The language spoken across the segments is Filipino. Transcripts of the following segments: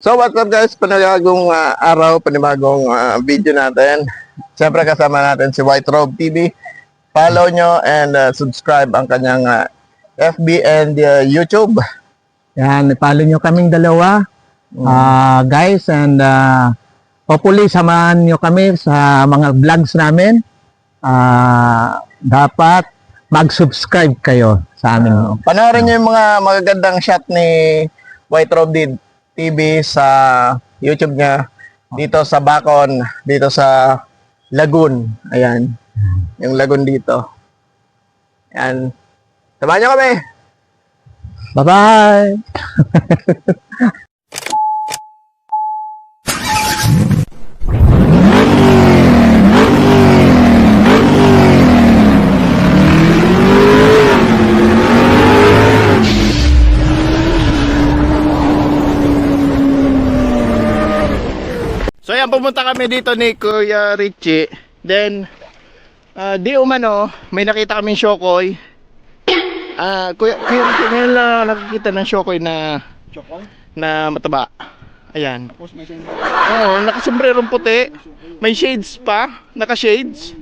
So what's up guys, panibagong araw, panibagong video natin. Siyempre kasama natin si White Robe TV. Follow nyo and subscribe ang kanyang FB and YouTube. Yan, follow nyo kaming dalawa. Guys, and hopefully samahan nyo kami sa mga vlogs namin. Dapat mag-subscribe kayo sa amin. Panoorin nyo yung mga magagandang shot ni White Robe TV sa YouTube niya. Dito sa Bacon, dito sa Lagoon. Ayan. Yung Lagoon dito. Ayan. Samahan nyo kami! Bye-bye! So ayan, pumunta kami dito ni Kuya Richie. Then, di umano, may nakita kaming Shokoy. Kuya Richie, ngayon lang nakakita ng Shokoy na mataba. Ayan. Oo, nakasombrerong puti. May shades pa. Naka-shades.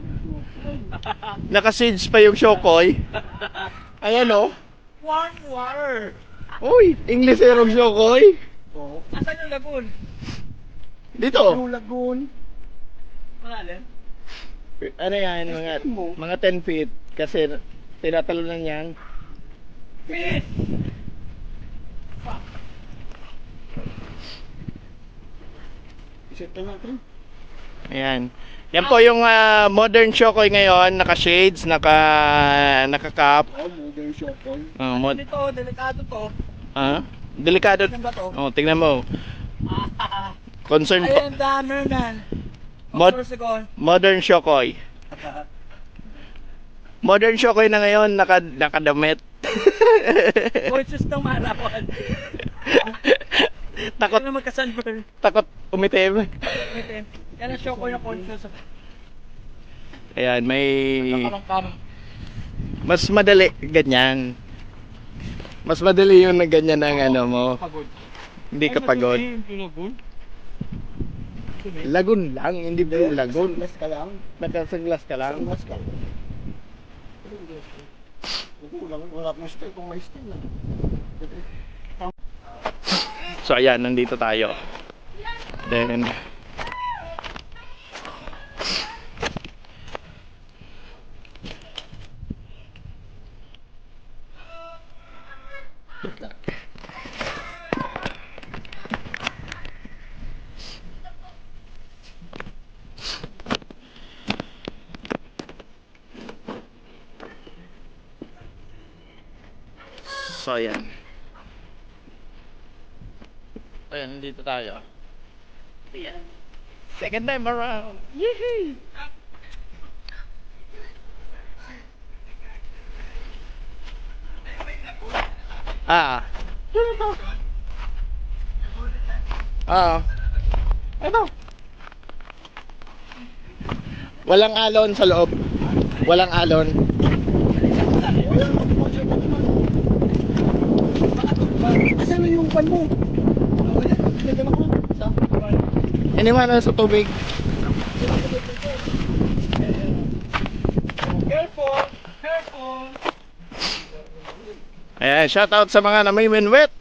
Naka-shades pa yung Shokoy. Ayan o. War. Uy, English erong Shokoy. Asan yung lagoon? Dito. Yung lagoon. Malalim? Ano yan, mga 10 feet kasi tinatalunan yan. Bilis! Iset na natin. Ayan. Yan po yung modern Shokoy ngayon, naka-shades, naka-cap. Oh, modern shop ko. Ito, Delikado to. Delikado. Tingnan ba to? Oh, tingnan mo. Concern po. Ayan, dami man. Modern Shokoy. Modern Shokoy na ngayon, nakadamit. Voices ng marawan. Takot, Ano magka-sunburn? takot umitim. Yan ang show ko na conscious. Ayan, may Nakalangkam. mas madali ganyan. Mas madali yung na ganyan ang ano mo. Pagod. Hindi ka pagod. Lagoon? Lagoon lang, hindi po lagoon. Less ka lang. Nakasaglas ka lang. Less ka. Wala akong style kung may style lang. So ayan, nandito tayo. Then So ayan. Ayan, nandito tayo. Ayan. Second time around. Yee! Yun ito. Ito. Walang alon sa loob. Walang alon. Asan na yung pan mo? Iniwanan sa tubig. Careful! Careful! Ayan, shout out sa mga namimingwit.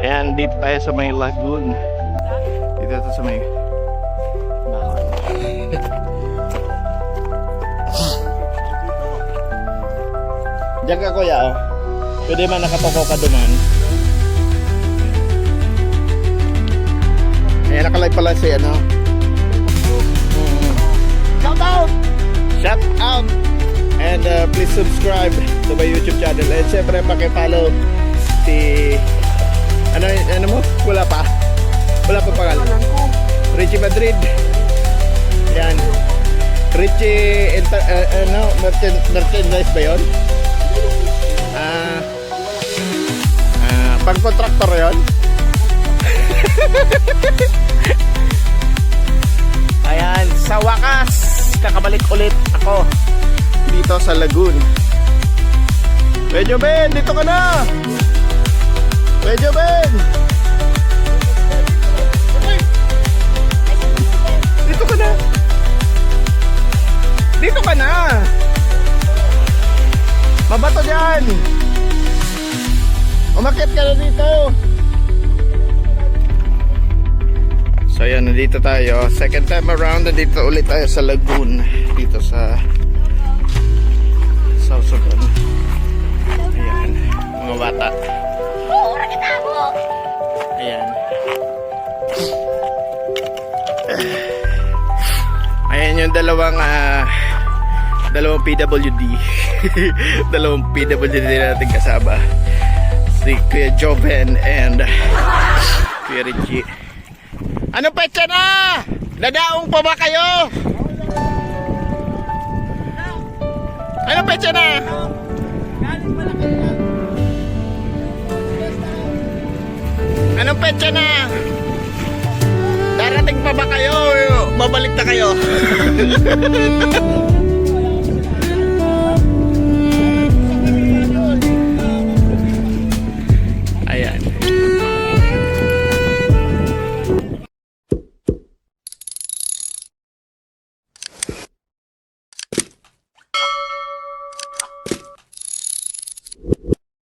Ayan, dito tayo sa may lagoon. Dito tayo sa may Bacon. Diyan ka kuya, oh. Pwede man nakatoko ka duman. Ayan, nakalive pala si ano. Shout out! Shout out! And please subscribe to my YouTube channel. And syempre paki-follow si ano mo? Wala pa pangalan. Richie Madrid. Yan. Richie merchandise ba yun? Pag-contractor yun? Ayan, sa wakas kakabalik ulit ako dito sa Lagoon. Medyo Ben, dito ka na. Medyo Ben. Dito ka na. Dito ka na. Mabato dyan. Umakyat ka na dito. So yan, nandito tayo. Second time around, nandito ulit tayo sa lagoon. Dito sa South Sudan. Ayan, mga bata. Ayan. Ayan yung dalawang PWD. Dalawang PWD natin kasama. Si Kuya Joven and Kuya Richie. Anong petsa na? Dadaong pa ba kayo? Anong petsa na? Anong petsa na? Darating pa ba kayo? Babalik na kayo?